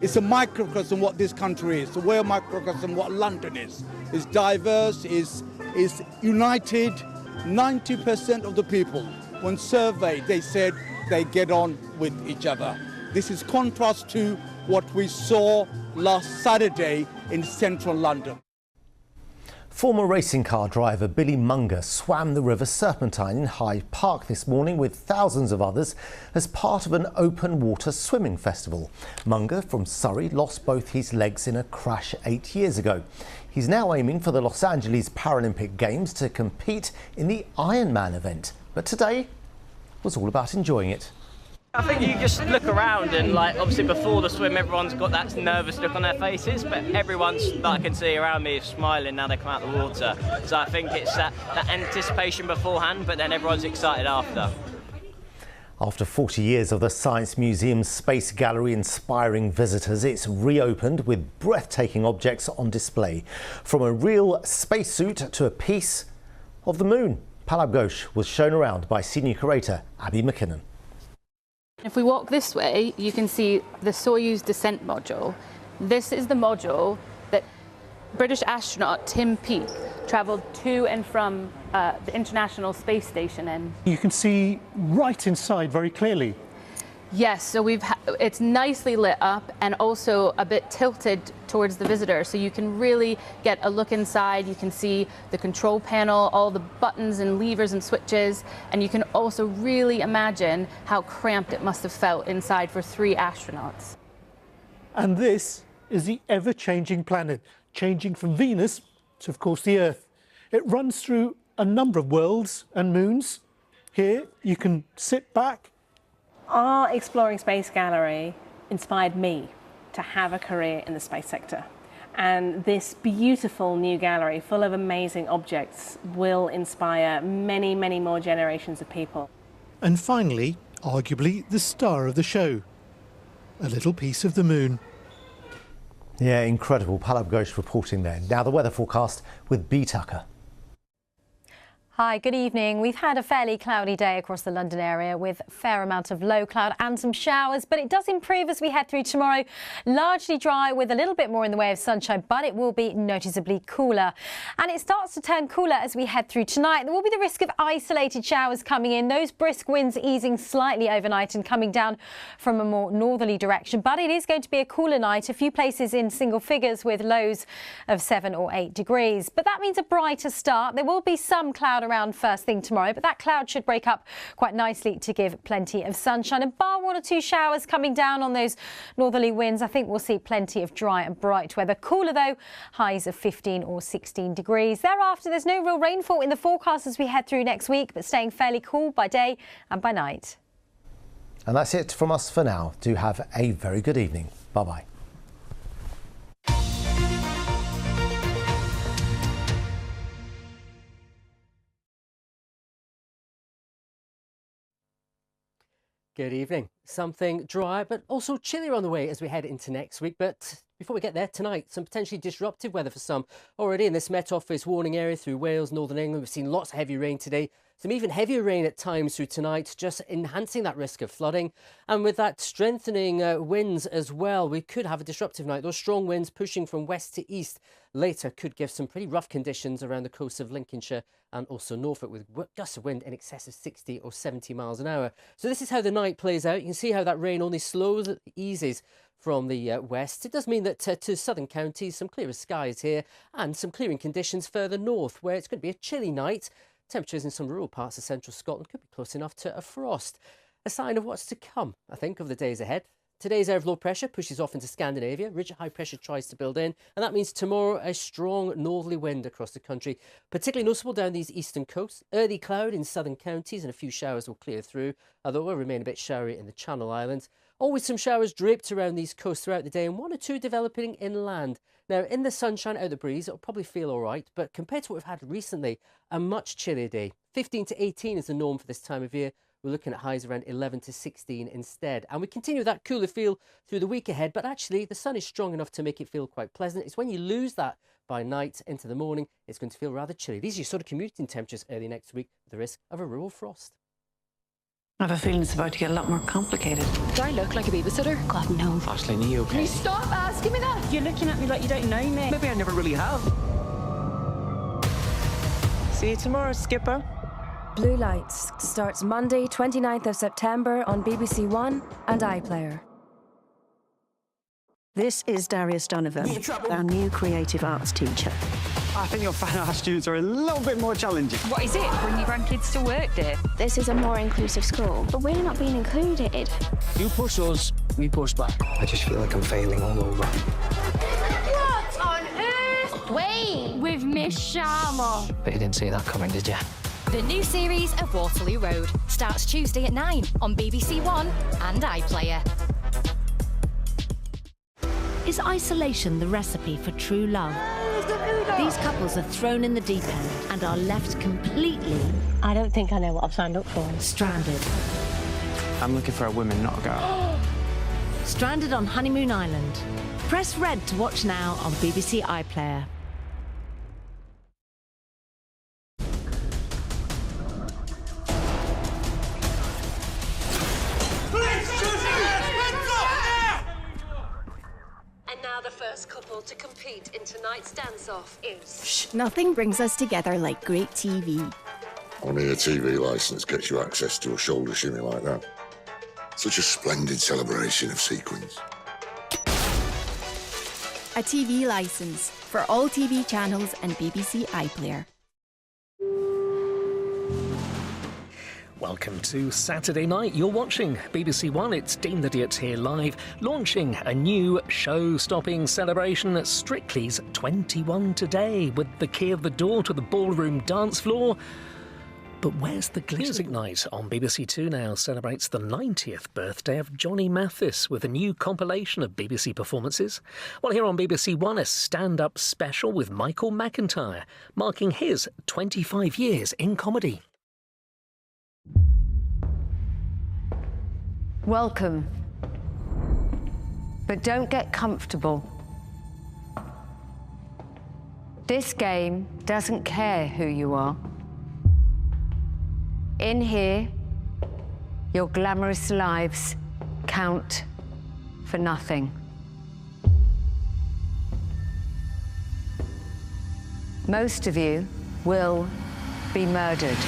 It's a microcosm what this country is. We're a microcosm what London is. It's diverse, is united. 90% of the people, when surveyed, they said they get on with each other. This is contrast to what we saw last Saturday in central London. Former racing car driver Billy Munger swam the River Serpentine in Hyde Park this morning with thousands of others as part of an open water swimming festival. Munger from Surrey lost both his legs in a crash 8 years ago. He's now aiming for the Los Angeles Paralympic Games to compete in the Ironman event. But today was all about enjoying it. I think you just look around and, like, obviously before the swim everyone's got that nervous look on their faces, but everyone's that I can see around me is smiling now they come out of the water. So I think it's that anticipation beforehand, but then everyone's excited after. After 40 years of the Science Museum's Space Gallery inspiring visitors, it's reopened with breathtaking objects on display. From a real spacesuit to a piece of the moon. Palab Ghosh was shown around by senior curator Abby McKinnon. If we walk this way, you can see the Soyuz descent module. This is the module that British astronaut Tim Peake travelled to and from the International Space Station in. You can see right inside very clearly. Yes, so it's nicely lit up and also a bit tilted towards the visitor, so you can really get a look inside. You can see the control panel, all the buttons and levers and switches, and you can also really imagine how cramped it must have felt inside for 3 astronauts. And this is the ever-changing planet, changing from Venus to, of course, the Earth. It runs through a number of worlds and moons. Here you can sit back. Our Exploring Space Gallery inspired me to have a career in the space sector. And this beautiful new gallery full of amazing objects will inspire many, many more generations of people. And finally, arguably the star of the show, a little piece of the moon. Yeah, incredible. Palab Ghosh reporting there. Now the weather forecast with B. Tucker. Hi, good evening. We've had a fairly cloudy day across the London area with a fair amount of low cloud and some showers, but it does improve as we head through tomorrow. Largely dry with a little bit more in the way of sunshine, but it will be noticeably cooler. And it starts to turn cooler as we head through tonight. There will be the risk of isolated showers coming in, those brisk winds easing slightly overnight and coming down from a more northerly direction. But it is going to be a cooler night, a few places in single figures with lows of 7 or 8 degrees. But that means a brighter start. There will be some cloud around first thing tomorrow, but that cloud should break up quite nicely to give plenty of sunshine. And bar 1 or 2 showers coming down on those northerly winds, I think we'll see plenty of dry and bright weather. Cooler though, highs of 15 or 16 degrees. Thereafter, there's no real rainfall in the forecast as we head through next week, but staying fairly cool by day and by night. And that's it from us for now. Do have a very good evening. Bye-bye. Good evening. Something dry but also chillier on the way as we head into next week. But before we get there, tonight, some potentially disruptive weather for some. Already in this Met Office warning area through Wales, Northern England, we've seen lots of heavy rain today. Some even heavier rain at times through tonight, just enhancing that risk of flooding. And with that strengthening winds as well, we could have a disruptive night. Those strong winds pushing from west to east later could give some pretty rough conditions around the coast of Lincolnshire and also Norfolk, with gusts of wind in excess of 60 or 70 miles an hour. So this is how the night plays out. You can see how that rain only slows, eases from the west. It does mean that to southern counties, some clearer skies here and some clearing conditions further north, where it's going to be a chilly night. Temperatures in some rural parts of central Scotland could be close enough to a frost. A sign of what's to come, I think, of the days ahead. Today's area of low pressure pushes off into Scandinavia. Ridge of high pressure tries to build in, and that means tomorrow a strong northerly wind across the country, particularly noticeable down these eastern coasts. Early cloud in southern counties and a few showers will clear through, although it will remain a bit showery in the Channel Islands. Always some showers draped around these coasts throughout the day, and 1 or 2 developing inland. Now, in the sunshine, out the breeze, it'll probably feel all right, but compared to what we've had recently, a much chillier day. 15 to 18 is the norm for this time of year. We're looking at highs around 11 to 16 instead. And we continue that cooler feel through the week ahead, but actually the sun is strong enough to make it feel quite pleasant. It's when you lose that by night into the morning, it's going to feel rather chilly. These are your sort of commuting temperatures early next week, with the risk of a rural frost. I have a feeling it's about to get a lot more complicated. Do I look like a babysitter? God, no. Aisling, are you okay? Can you stop asking me that? You're looking at me like you don't know me. Maybe I never really have. See you tomorrow, Skipper. Blue Lights starts Monday, 29th of September on BBC One and iPlayer. This is Darius Donovan, our new creative arts teacher. I think your fan art students are a little bit more challenging. What is it? Bring your grandkids to work day? This is a more inclusive school, but we're not being included. You push us, we push back. I just feel like I'm failing all over. What on earth? Wait, with Miss Sharma. But you didn't see that coming, did you? The new series of Waterloo Road starts Tuesday at 9 on BBC One and iPlayer. Is isolation the recipe for true love? These couples are thrown in the deep end and are left completely... I don't think I know what I've signed up for. Stranded. I'm looking for a woman, not a girl. Stranded on Honeymoon Island. Press red to watch now on BBC iPlayer. The first couple to compete in tonight's dance-off is... Shh, nothing brings us together like great TV. Only a TV licence gets you access to a shoulder shimmy like that. Such a splendid celebration of sequins. A TV licence for all TV channels and BBC iPlayer. Welcome to Saturday night. You're watching BBC One. It's Dean the Idiot here live, launching a new show-stopping celebration at Strictly's 21 Today, with the key of the door to the ballroom dance floor. But where's the glitter? Music Night on BBC Two now celebrates the 90th birthday of Johnny Mathis with a new compilation of BBC performances. Well, here on BBC One, a stand-up special with Michael McIntyre, marking his 25 years in comedy. Welcome, but don't get comfortable. This game doesn't care who you are. In here, your glamorous lives count for nothing. Most of you will be murdered.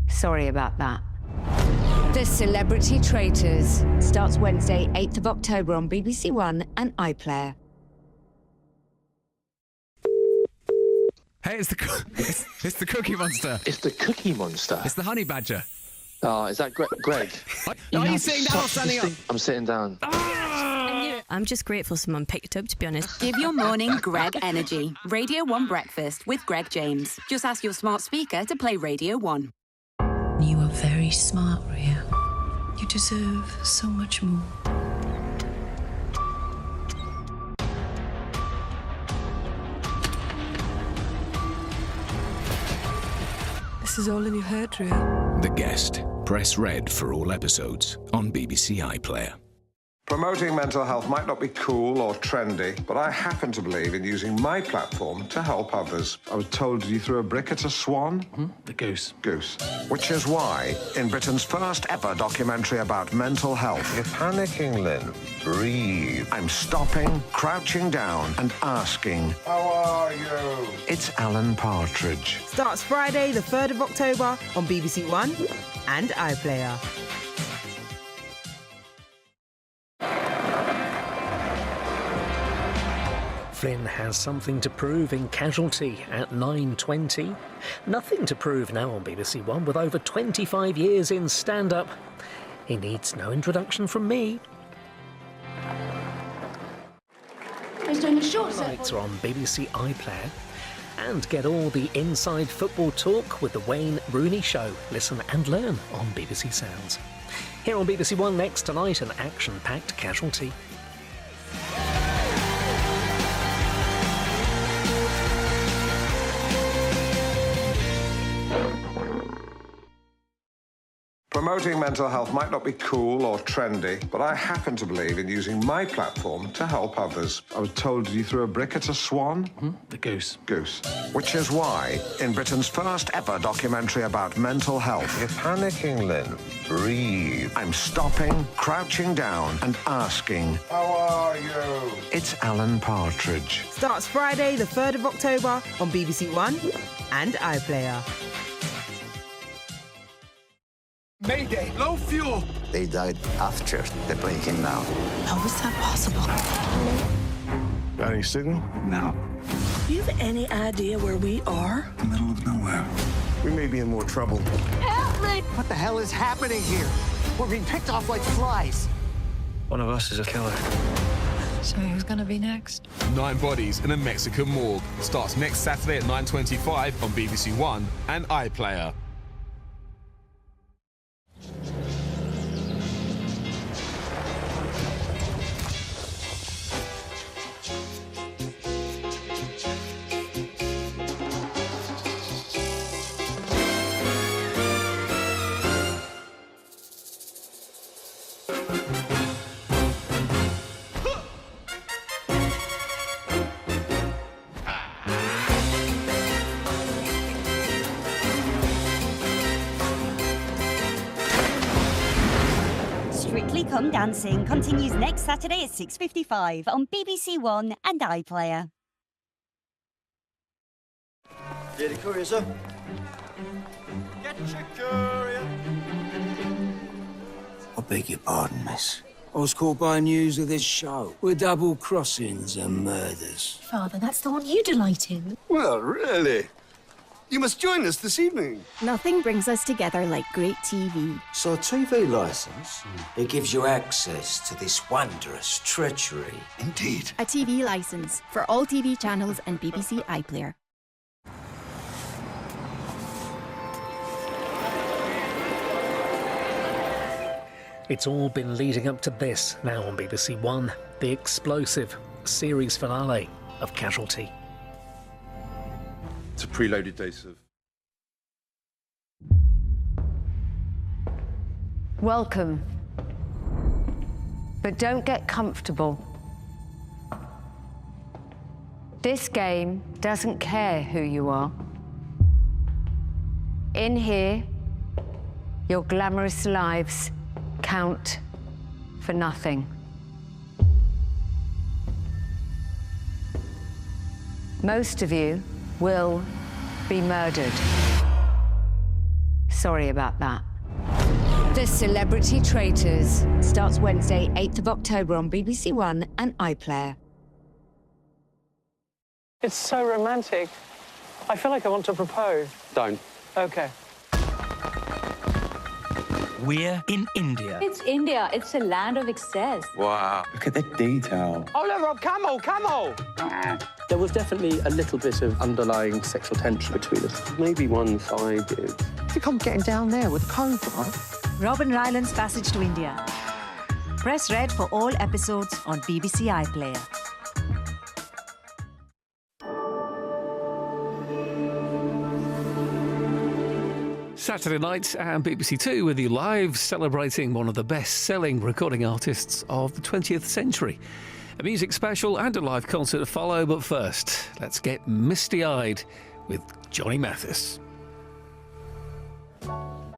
Sorry about that. The Celebrity Traitors starts Wednesday, 8th of October on BBC One and iPlayer. Hey, it's the Cookie Monster. It's the Cookie Monster. It's the Honey Badger. Oh, is that Greg? Are you sitting down or standing up? I'm sitting down. I'm just grateful someone picked up, to be honest. Give your morning Greg energy. Radio 1 Breakfast with Greg James. Just ask your smart speaker to play Radio 1. You are very smart, Ria. You deserve so much more. This is all in your head, Ria. The Guest. Press red for all episodes on BBC iPlayer. Promoting mental health might not be cool or trendy, but I happen to believe in using my platform to help others. I was told you threw a brick at a swan? The goose. Goose. Which is why, in Britain's first ever documentary about mental health... You're panicking, Lynn. Breathe. I'm stopping, crouching down, and asking... How are you? It's Alan Partridge. Starts Friday, the 3rd of October on BBC One and iPlayer. Flynn has something to prove in Casualty at 9:20. Nothing to prove now on BBC One with over 25 years in stand-up. He needs no introduction from me. Nights are on BBC iPlayer. And get all the inside football talk with the Wayne Rooney Show. Listen and learn on BBC Sounds. Here on BBC One next tonight, an action-packed Casualty. Promoting mental health might not be cool or trendy, but I happen to believe in using my platform to help others. I was told you threw a brick at a swan? The goose. Goose. Which is why, in Britain's first ever documentary about mental health, you're panicking, Lynn. Breathe. I'm stopping, crouching down, and asking, how are you? It's Alan Partridge. Starts Friday, the 3rd of October on BBC One and iPlayer. Mayday, low fuel. They died after the breaking down. How was that possible? Got any signal? No. Do you have any idea where we are? In the middle of nowhere. We may be in more trouble. Help me! What the hell is happening here? We're being picked off like flies. One of us is a killer. So who's gonna be next? 9 bodies in a Mexican morgue. Starts next Saturday at 9:25 on BBC One and iPlayer. Strictly Come Dancing continues next Saturday at 6:55 on BBC One and iPlayer. Daily Courier, sir. Get your courier. I beg your pardon, miss. I was caught by news of this show with double crossings and murders. Father, that's the one you delight in. Well, really? You must join us this evening. Nothing brings us together like great TV. So a TV licence, it gives you access to this wondrous treachery. Indeed. A TV licence for all TV channels and BBC iPlayer. It's all been leading up to this, now on BBC One, the explosive series finale of Casualty. It's a preloaded dose of... Welcome. But don't get comfortable. This game doesn't care who you are. In here, your glamorous lives count for nothing. Most of you will be murdered. Sorry about that. The Celebrity Traitors starts Wednesday, 8th of October on BBC One and iPlayer. It's so romantic. I feel like I want to propose. Don't. Okay. We're in India. It's India. It's a land of excess. Wow. Look at the detail. Oh, look, Rob, camel! There was definitely a little bit of underlying sexual tension between us. Maybe one-sided. I think I'm getting down there with Cobra. Robin Ryland's Passage to India. Press red for all episodes on BBC iPlayer. Saturday night and BBC Two with you live, celebrating one of the best-selling recording artists of the 20th century. A music special and a live concert to follow, but first, let's get misty-eyed with Johnny Mathis.